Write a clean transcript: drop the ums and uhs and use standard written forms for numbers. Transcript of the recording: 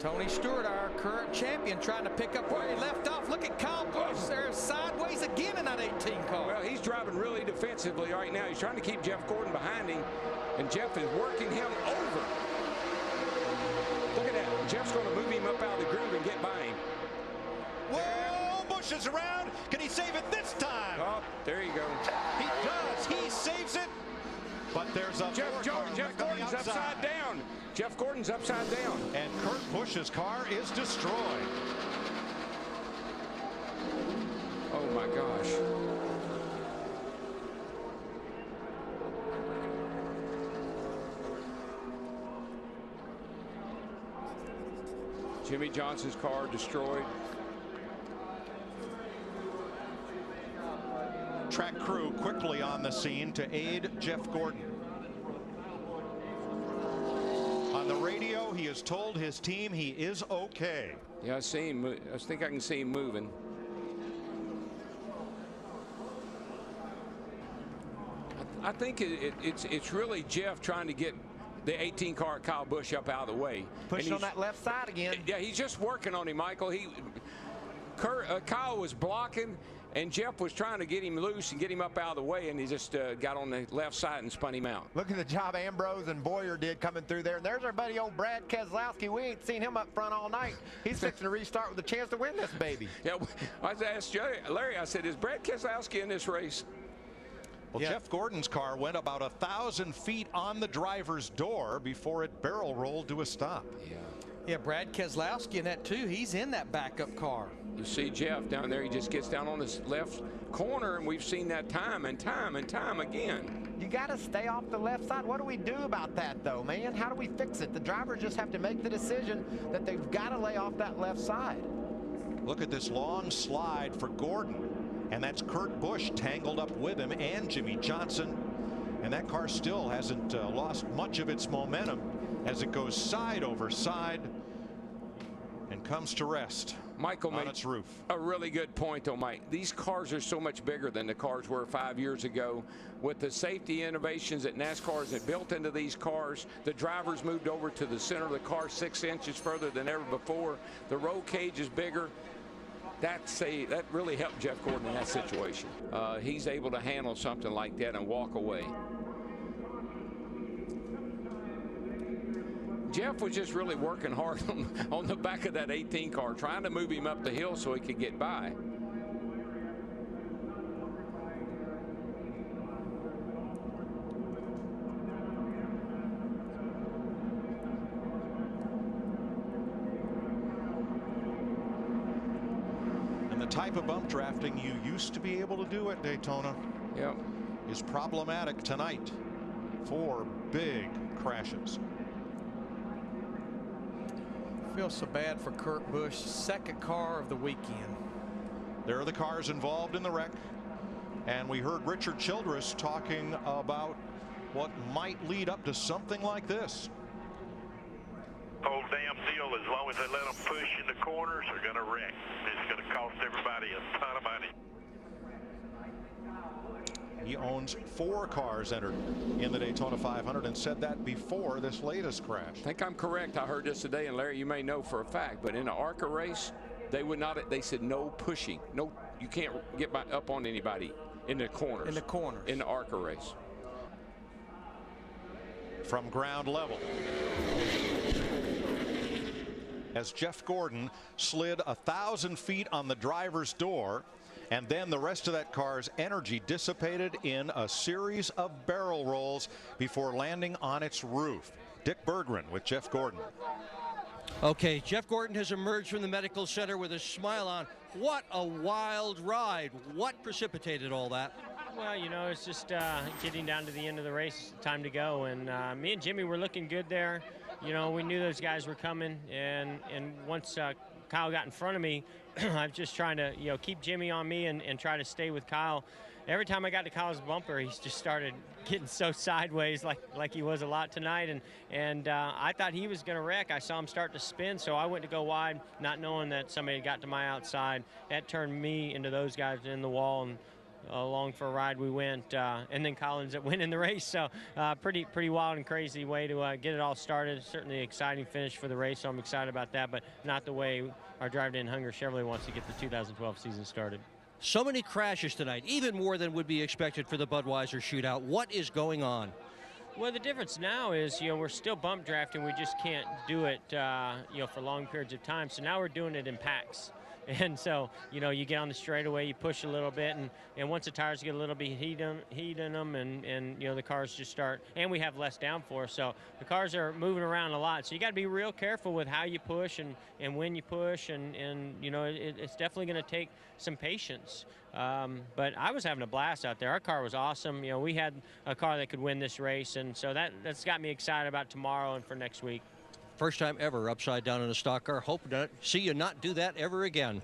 Tony Stewart, our current champion, trying to pick up where he left off. Look at Kyle Busch there, sideways again in that 18 car. Well, he's driving really defensively right now. He's trying to keep Jeff Gordon behind him, and Jeff is working him over. Look at that. Jeff's going to move him up out of the groove and get by him. Whoa, Busch is around. Can he save it this time? Oh, there you go. He does. He saves it. But there's a Jeff Gordon's upside down. Jeff Gordon's upside down. And Kurt Busch's car is destroyed. Oh my gosh. Jimmy Johnson's car destroyed. Track crew quickly on the scene to aid Jeff Gordon. On the radio, he has told his team he is okay. Yeah, I see him. I think I can see him moving. I think it's really Jeff trying to get the 18 car Kyle Busch up out of the way. Pushing on that left side again. Yeah, he's just working on him, Michael. Kyle was blocking, and Jeff was trying to get him loose and get him up out of the way, and he just got on the left side and spun him out. Look at the job Ambrose and Boyer did coming through there. And there's our buddy old Brad Keselowski. We ain't seen him up front all night. He's fixing to restart with a chance to win this baby. Yeah, I asked Larry, I said, is Brad Keselowski in this race? Well, yeah. Jeff Gordon's car went about 1,000 feet on the driver's door before it barrel rolled to a stop. Yeah, Brad Keselowski in that too. He's in that backup car. You see Jeff down there. He just gets down on his left corner, and we've seen that time and time and time again. You got to stay off the left side. What do we do about that, though, man? How do we fix it? The drivers just have to make the decision that they've got to lay off that left side. Look at this long slide for Gordon. And that's Kurt Busch tangled up with him and Jimmy Johnson. And that car still hasn't lost much of its momentum as it goes side over side and comes to rest. Michael on made its roof. A really good point, though, Mike. These cars are so much bigger than the cars were 5 years ago. With the safety innovations that NASCAR has built into these cars, the drivers moved over to the center of the car 6 inches further than ever before. The roll cage is bigger. That really helped Jeff Gordon in that situation. He's able to handle something like that and walk away. Jeff was just really working hard on the back of that 18 car, trying to move him up the hill so he could get by. Type of bump drafting you used to be able to do at Daytona is problematic tonight. 4 big crashes. I feel so bad for Kurt Busch, second car of the weekend. There are the cars involved in the wreck, and we heard Richard Childress talking about what might lead up to something like this. Whole damn deal, as long as they let them push in the corners, they're going to wreck. It's going to cost everybody a ton of money. He owns 4 cars entered in the Daytona 500 and said that before this latest crash. I think I'm correct. I heard this today, and Larry, you may know for a fact, but in the ARCA race, they would not. They said no pushing. No, you can't get up on anybody in the corners. In the corners. In the ARCA race. From ground level, as Jeff Gordon slid 1,000 feet on the driver's door, and then the rest of that car's energy dissipated in a series of barrel rolls before landing on its roof. Dick Berggren with Jeff Gordon. Okay, Jeff Gordon has emerged from the medical center with a smile on. What a wild ride. What precipitated all that? Well, you know, it's just getting down to the end of the race, time to go. And me and Jimmy were looking good there. You know, we knew those guys were coming. And once Kyle got in front of me, I was just trying to, keep Jimmy on me and try to stay with Kyle. Every time I got to Kyle's bumper, he just started getting so sideways like he was a lot tonight. And I thought he was going to wreck. I saw him start to spin, so I went to go wide, not knowing that somebody had got to my outside. That turned me into those guys in the wall, and along for a ride we went, and then Collins that winning the race. So pretty wild and crazy way to get it all started. Certainly an exciting finish for the race, so I'm excited about that, but not the way our Drive to End Hunger Chevrolet wants to get the 2012 season started. So many crashes tonight, even more than would be expected for the Budweiser shootout. What is going on? Well, the difference now is, we're still bump drafting. We just can't do it, for long periods of time. So now we're doing it in packs. And so, you get on the straightaway, you push a little bit, and once the tires get a little bit heat in them, and the cars just start, and we have less downforce, so the cars are moving around a lot. So you got to be real careful with how you push and when you push, and it's definitely going to take some patience. But I was having a blast out there. Our car was awesome. We had a car that could win this race, and so that's got me excited about tomorrow and for next week. First time ever upside down in a stock car. Hope to see you not do that ever again.